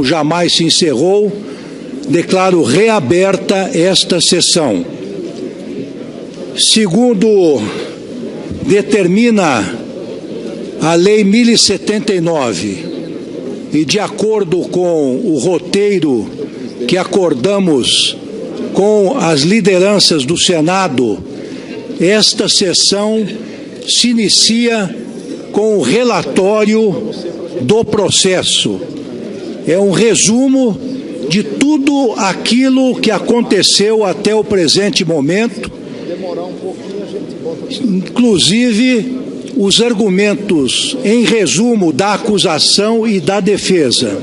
jamais se encerrou, declaro reaberta esta sessão. Segundo determina a Lei 1079, e de acordo com o roteiro que acordamos com as lideranças do Senado, esta sessão se inicia com o relatório do processo. É um resumo de tudo aquilo que aconteceu até o presente momento, inclusive os argumentos em resumo da acusação e da defesa.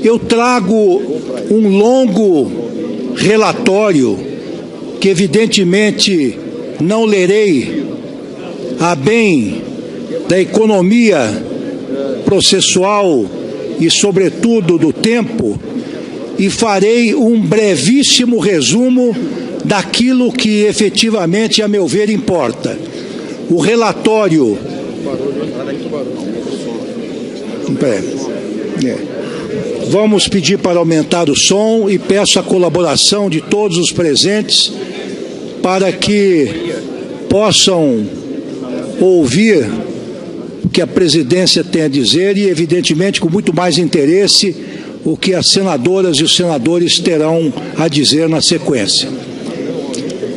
Eu trago um longo relatório que evidentemente não lerei a bem da economia processual e, sobretudo, do tempo, e farei um brevíssimo resumo daquilo que efetivamente, a meu ver, importa. O relatório... Vamos pedir para aumentar o som e peço a colaboração de todos os presentes para que possam ouvir o que a presidência tem a dizer e, evidentemente, com muito mais interesse, o que as senadoras e os senadores terão a dizer na sequência.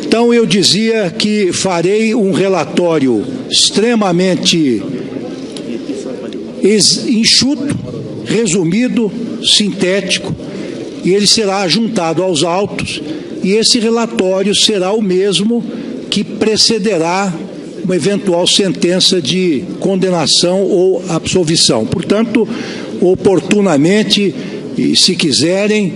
Então, eu dizia que farei um relatório extremamente enxuto, resumido, sintético, e ele será juntado aos autos, e esse relatório será o mesmo que precederá uma eventual sentença de condenação ou absolvição. Portanto, oportunamente, e se quiserem,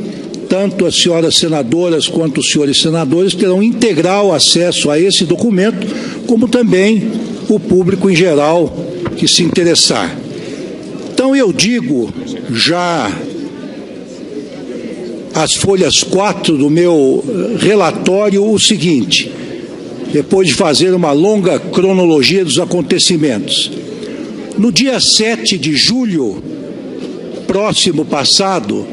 tanto as senhoras senadoras quanto os senhores senadores terão integral acesso a esse documento, como também o público em geral que se interessar. Então, eu digo já as folhas 4 do meu relatório o seguinte, depois de fazer uma longa cronologia dos acontecimentos. No dia 7 de julho, próximo passado,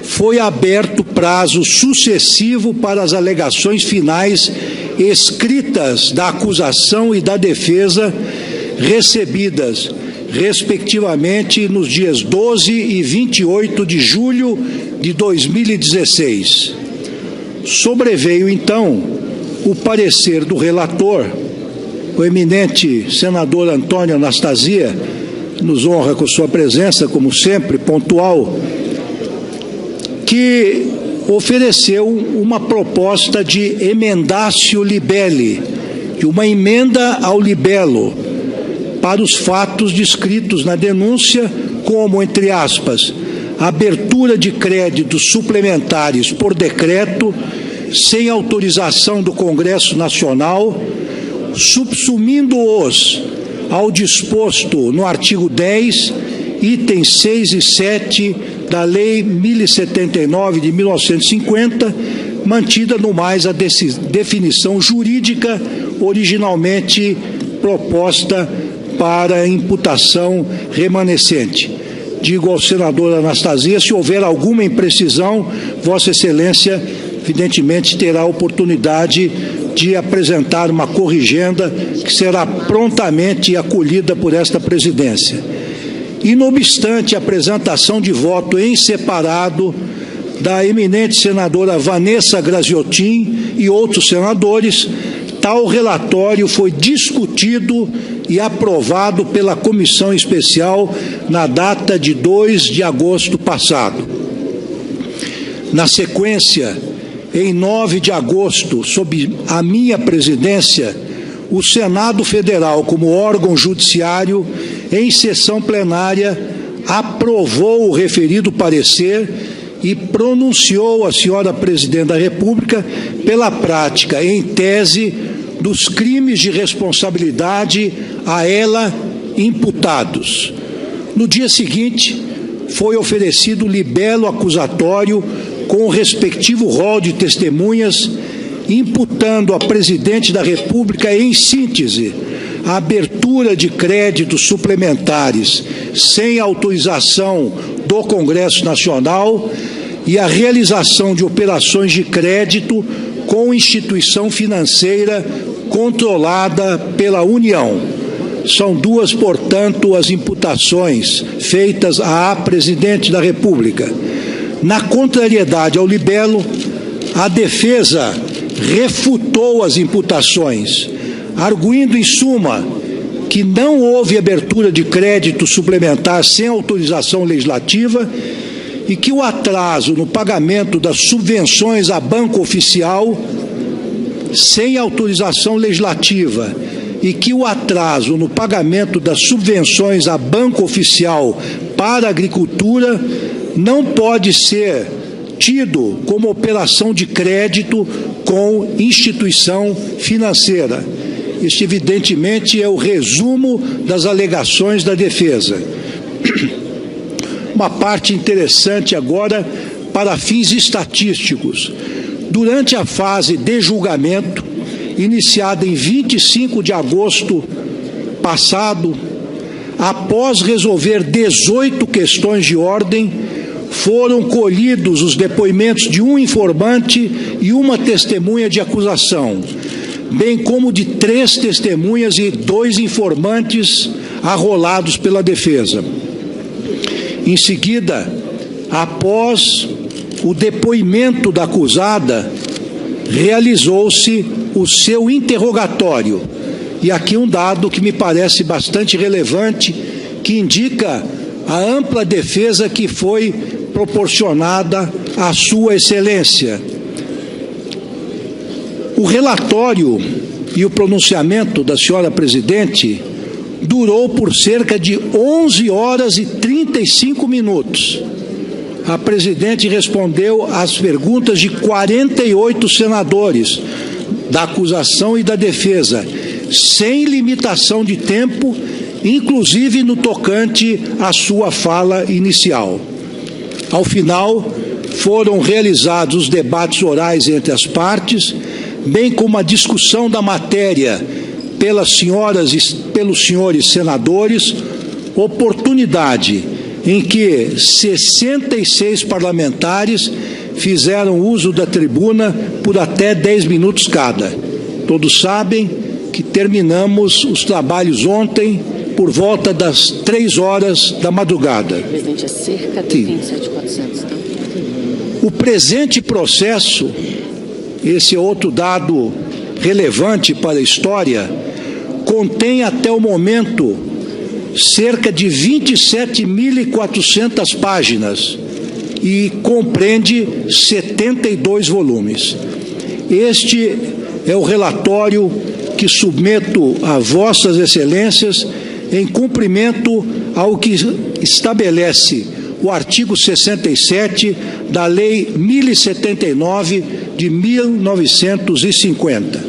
foi aberto prazo sucessivo para as alegações finais escritas da acusação e da defesa, recebidas, respectivamente, nos dias 12 e 28 de julho de 2016. Sobreveio, então, o parecer do relator, o eminente senador Antônio Anastasia, nos honra com sua presença, como sempre, pontual, que ofereceu uma proposta de emendatio libelli, de uma emenda ao libelo, para os fatos descritos na denúncia, como, entre aspas, abertura de créditos suplementares por decreto, sem autorização do Congresso Nacional, subsumindo-os ao disposto no artigo 10, itens 6 e 7 da Lei 1079 de 1950, mantida no mais a definição jurídica originalmente proposta para imputação remanescente. Digo ao senador Anastasia, se houver alguma imprecisão, Vossa Excelência, evidentemente, terá a oportunidade de apresentar uma corrigenda que será prontamente acolhida por esta presidência. E, não obstante a apresentação de voto em separado da eminente senadora Vanessa Graziotin e outros senadores, tal relatório foi discutido e aprovado pela Comissão Especial na data de 2 de agosto passado. Na sequência, em 9 de agosto, sob a minha presidência, o Senado Federal, como órgão judiciário, em sessão plenária, aprovou o referido parecer e pronunciou a senhora Presidente da República pela prática, em tese, dos crimes de responsabilidade a ela imputados. No dia seguinte, foi oferecido libelo acusatório com o respectivo rol de testemunhas, imputando à Presidente da República, em síntese, a abertura de créditos suplementares sem autorização do Congresso Nacional e a realização de operações de crédito com instituição financeira controlada pela União. São duas, portanto, as imputações feitas à Presidente da República. Na contrariedade ao libelo, a defesa refutou as imputações, arguindo, em suma, que não houve abertura de crédito suplementar sem autorização legislativa e que o atraso no pagamento das subvenções a banco oficial sem autorização legislativa e que o atraso no pagamento das subvenções a banco oficial para a agricultura não pode ser tido como operação de crédito com instituição financeira. Este, evidentemente, é o resumo das alegações da defesa. Uma parte interessante agora para fins estatísticos. Durante a fase de julgamento, iniciada em 25 de agosto passado, após resolver 18 questões de ordem, foram colhidos os depoimentos de um informante e uma testemunha de acusação, bem como de 3 testemunhas e 2 informantes arrolados pela defesa. Em seguida, após o depoimento da acusada, realizou-se o seu interrogatório. E aqui um dado que me parece bastante relevante, que indica a ampla defesa que foi proporcionada à Sua Excelência. O relatório e o pronunciamento da senhora Presidente durou por cerca de 11 horas e 35 minutos. A Presidente respondeu às perguntas de 48 senadores da acusação e da defesa, sem limitação de tempo, inclusive no tocante à sua fala inicial. Ao final, foram realizados os debates orais entre as partes, bem como a discussão da matéria pelas senhoras e pelos senhores senadores, oportunidade em que 66 parlamentares fizeram uso da tribuna por até 10 minutos cada. Todos sabem que terminamos os trabalhos ontem por volta das 3 horas da madrugada. Presidente, é cerca de 27.400, tá? O presente processo, esse é outro dado relevante para a história, contém até o momento cerca de 27.400 páginas e compreende 72 volumes. Este é o relatório que submeto a vossas excelências em cumprimento ao que estabelece o artigo 67 da Lei 1079 de 1950.